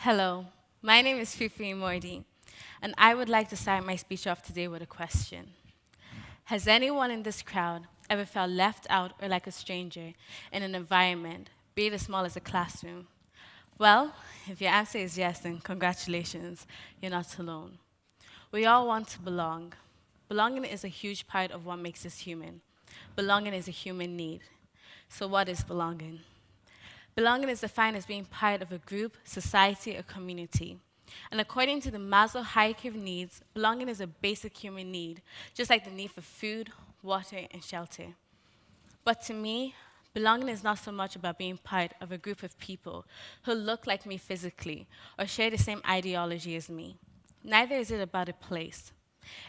Hello, my name is Fufu Emeordi, and I would like to start my speech off today with a question. Has anyone in this crowd ever felt left out or like a stranger in an environment, be it as small as a classroom? Well, if your answer is yes, then congratulations, you're not alone. We all want to belong. Belonging is a huge part of what makes us human. Belonging is a human need. So, what is belonging? Belonging is defined as being part of a group, society, or community. And according to the Maslow hierarchy of needs, belonging is a basic human need, just like the need for food, water, and shelter. But to me, belonging is not so much about being part of a group of people who look like me physically or share the same ideology as me. Neither is it about a place.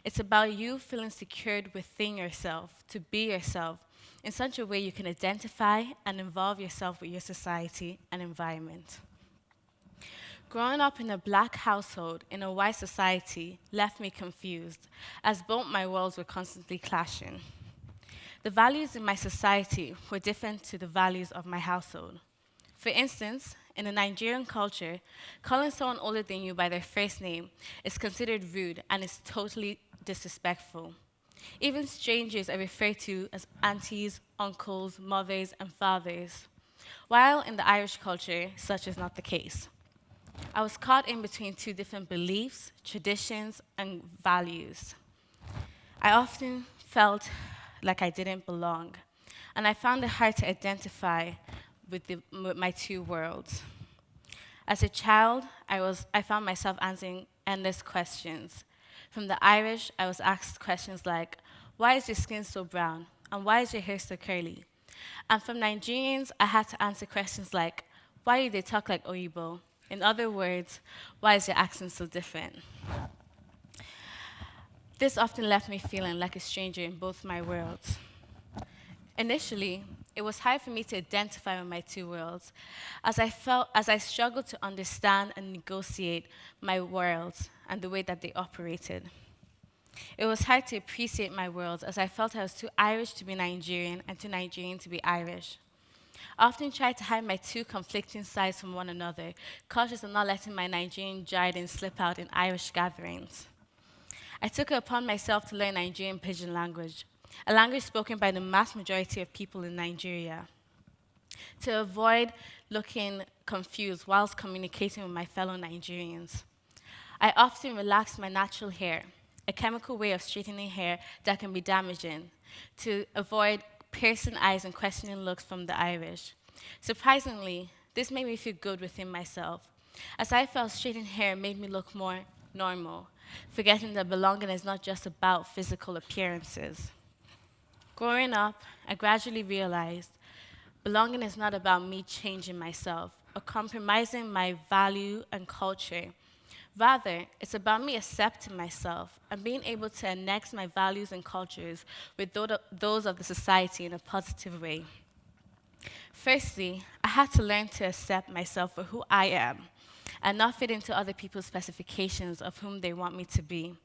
It's about you feeling secured within yourself to be yourself in such a way you can identify and involve yourself with your society and environment. Growing up in a black household in a white society left me confused, as both my worlds were constantly clashing. The values in my society were different to the values of my household. For instance, in the Nigerian culture, calling someone older than you by their first name is considered rude and is totally disrespectful. Even strangers are referred to as aunties, uncles, mothers, and fathers, while in the Irish culture, such is not the case. I was caught in between two different beliefs, traditions, and values. I often felt like I didn't belong, and I found it hard to identify with my two worlds. As a child, I found myself answering endless questions. From the Irish, I was asked questions like, why is your skin so brown? And why is your hair so curly? And from Nigerians, I had to answer questions like, why do they talk like Oyibo? In other words, why is your accent so different? This often left me feeling like a stranger in both my worlds. Initially, it was hard for me to identify with my two worlds, as I struggled to understand and negotiate my worlds and the way that they operated. It was hard to appreciate my worlds, as I felt I was too Irish to be Nigerian and too Nigerian to be Irish. I often tried to hide my two conflicting sides from one another, cautious of not letting my Nigerian jargon slip out in Irish gatherings. I took it upon myself to learn Nigerian pidgin language, a language spoken by the mass majority of people in Nigeria, to avoid looking confused whilst communicating with my fellow Nigerians. I often relaxed my natural hair, a chemical way of straightening hair that can be damaging, to avoid piercing eyes and questioning looks from the Irish. Surprisingly, this made me feel good within myself, as I felt straightened hair made me look more normal, forgetting that belonging is not just about physical appearances. Growing up, I gradually realized belonging is not about me changing myself or compromising my value and culture. Rather, it's about me accepting myself and being able to annex my values and cultures with those of the society in a positive way. Firstly, I had to learn to accept myself for who I am and not fit into other people's specifications of whom they want me to be.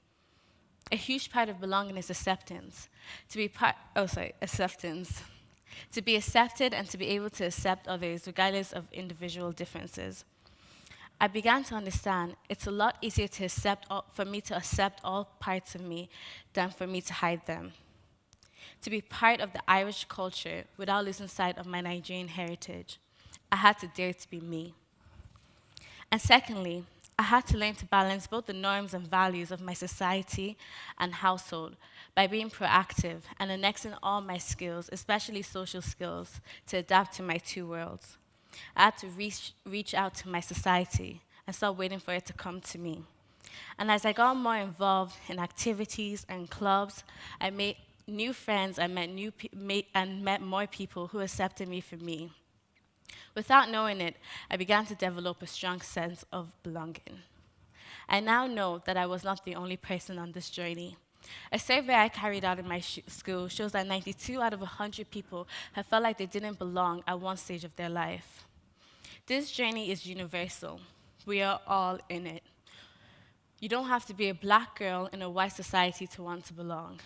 A huge part of belonging is acceptance. Acceptance. To be accepted and to be able to accept others regardless of individual differences. I began to understand it's a lot easier for me to accept all parts of me than for me to hide them. To be part of the Irish culture without losing sight of my Nigerian heritage, I had to dare to be me. And secondly, I had to learn to balance both the norms and values of my society and household by being proactive and annexing all my skills, especially social skills, to adapt to my two worlds. I had to reach out to my society and stop waiting for it to come to me. And as I got more involved in activities and clubs, I made new friends, I met more people who accepted me for me. Without knowing it, I began to develop a strong sense of belonging. I now know that I was not the only person on this journey. A survey I carried out in my school shows that 92 out of 100 people have felt like they didn't belong at one stage of their life. This journey is universal. We are all in it. You don't have to be a black girl in a white society to want to belong.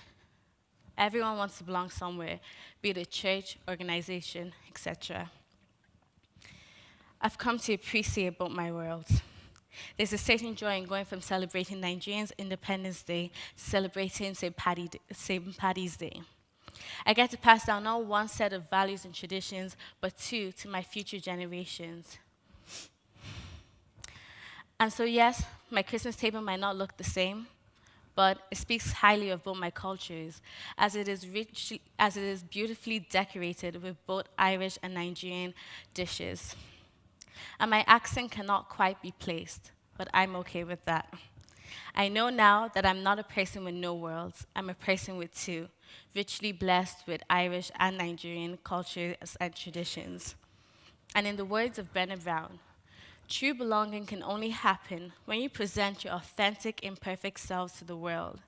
Everyone wants to belong somewhere, be it a church, organization, etc. I've come to appreciate both my worlds. There's a certain joy in going from celebrating Nigerians' Independence Day to celebrating St. Paddy's Day. I get to pass down not one set of values and traditions, but two to my future generations. And so, yes, my Christmas table might not look the same, but it speaks highly of both my cultures, as it is beautifully decorated with both Irish and Nigerian dishes. And my accent cannot quite be placed, but I'm okay with that. I know now that I'm not a person with no worlds, I'm a person with two, richly blessed with Irish and Nigerian cultures and traditions. And in the words of Brennan Brown, true belonging can only happen when you present your authentic, imperfect selves to the world.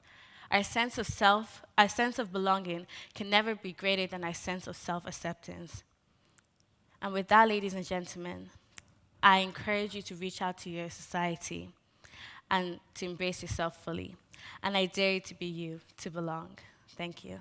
Our sense of belonging can never be greater than our sense of self-acceptance. And with that, ladies and gentlemen, I encourage you to reach out to your society and to embrace yourself fully. And I dare you to be you, to belong. Thank you.